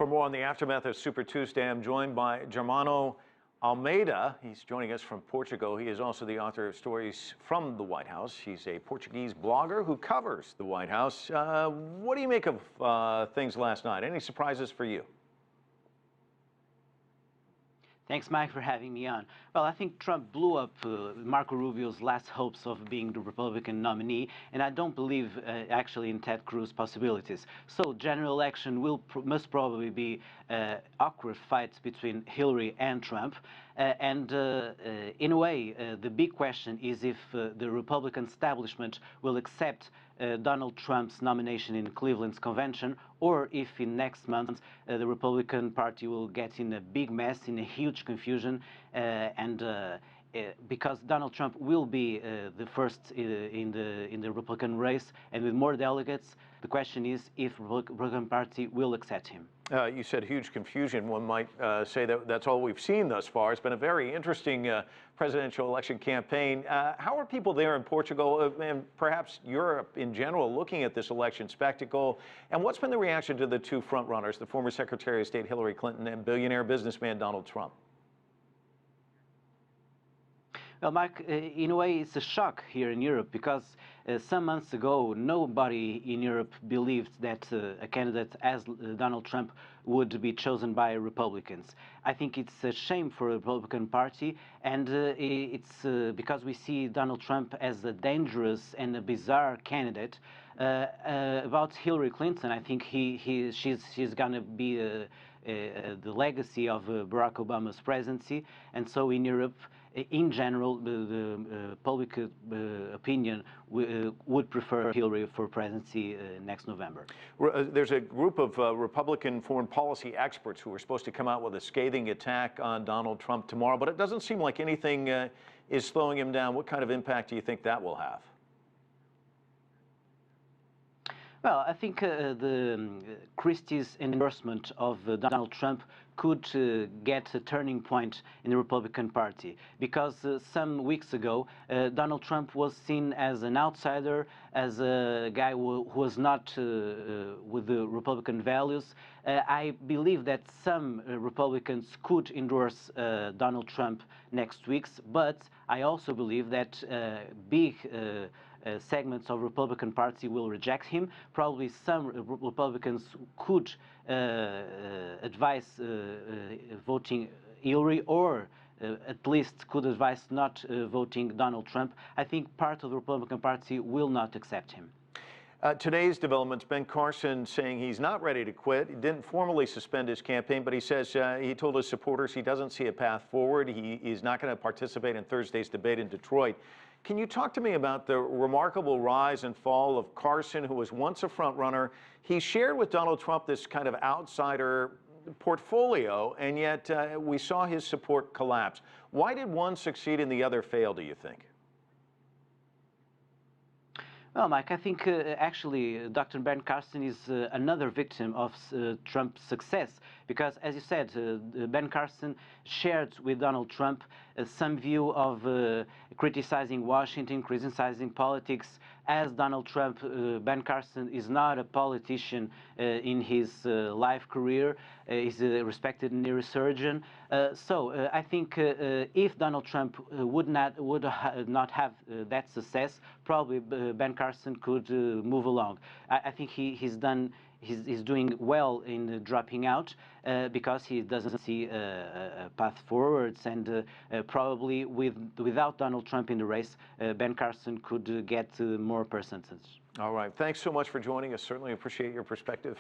For more on the aftermath of Super Tuesday, I'm joined by Germano Almeida. He's joining us from Portugal. He is also the author of stories from the White House. He's a Portuguese blogger who covers the White House. What do you make of things last night? Any surprises for you? Thanks, Mike, for having me on. Well, I think Trump blew up Marco Rubio's last hopes of being the Republican nominee, and I don't believe actually in Ted Cruz's possibilities. So, general election must probably be awkward fights between Hillary and Trump. In a way, the big question is if the Republican establishment will accept Donald Trump's nomination in Cleveland's convention, or if in next month the Republican Party will get in a big mess, in a huge confusion, because Donald Trump will be the first in the Republican race, and with more delegates, the question is if the Republican Party will accept him. You said huge confusion. One might say that that's all we've seen thus far. It's been a very interesting presidential election campaign. How are people there in Portugal and perhaps Europe in general looking at this election spectacle? And what's been the reaction to the two frontrunners, the former Secretary of State Hillary Clinton and billionaire businessman Donald Trump? Well, Mike, in a way, it's a shock here in Europe because some months ago, nobody in Europe believed that a candidate as Donald Trump would be chosen by Republicans. I think it's a shame for the Republican Party, and it's because we see Donald Trump as a dangerous and a bizarre candidate. About Hillary Clinton, I think she's going to be the legacy of Barack Obama's presidency, and so in Europe, in general, the public opinion would prefer Hillary for presidency next November. There's a group of Republican foreign policy experts who are supposed to come out with a scathing attack on Donald Trump tomorrow, but it doesn't seem like anything is slowing him down. What kind of impact do you think that will have? Well, I think the Christies endorsement of Donald Trump could get a turning point in the Republican Party because some weeks ago Donald Trump was seen as an outsider, as a guy who was not with the Republican values. I believe that some Republicans could endorse Donald Trump next week, but I also believe that big segments of Republican Party will reject him. Probably some Republicans could advise voting Hillary, or at least could advise not voting Donald Trump. I think part of the Republican Party will not accept him. Today's developments, Ben Carson saying he's not ready to quit. He didn't formally suspend his campaign, but he says he told his supporters he doesn't see a path forward. He is not going to participate in Thursday's debate in Detroit. Can you talk to me about the remarkable rise and fall of Carson, who was once a frontrunner? He shared with Donald Trump this kind of outsider portfolio, and yet we saw his support collapse. Why did one succeed and the other fail, do you think? Well, Mike, I think actually Dr. Ben Carson is another victim of Trump's success because, as you said, Ben Carson shared with Donald Trump some view of criticizing Washington, criticizing politics. As Donald Trump, Ben Carson is not a politician in his life career. He's a respected neurosurgeon. So I think if Donald Trump would not have that success, probably Ben Carson could move along. I think he's doing well in dropping out because he doesn't see a path forwards, and probably without Donald Trump in the race, Ben Carson could get more percentage. All right. Thanks so much for joining us. Certainly appreciate your perspective.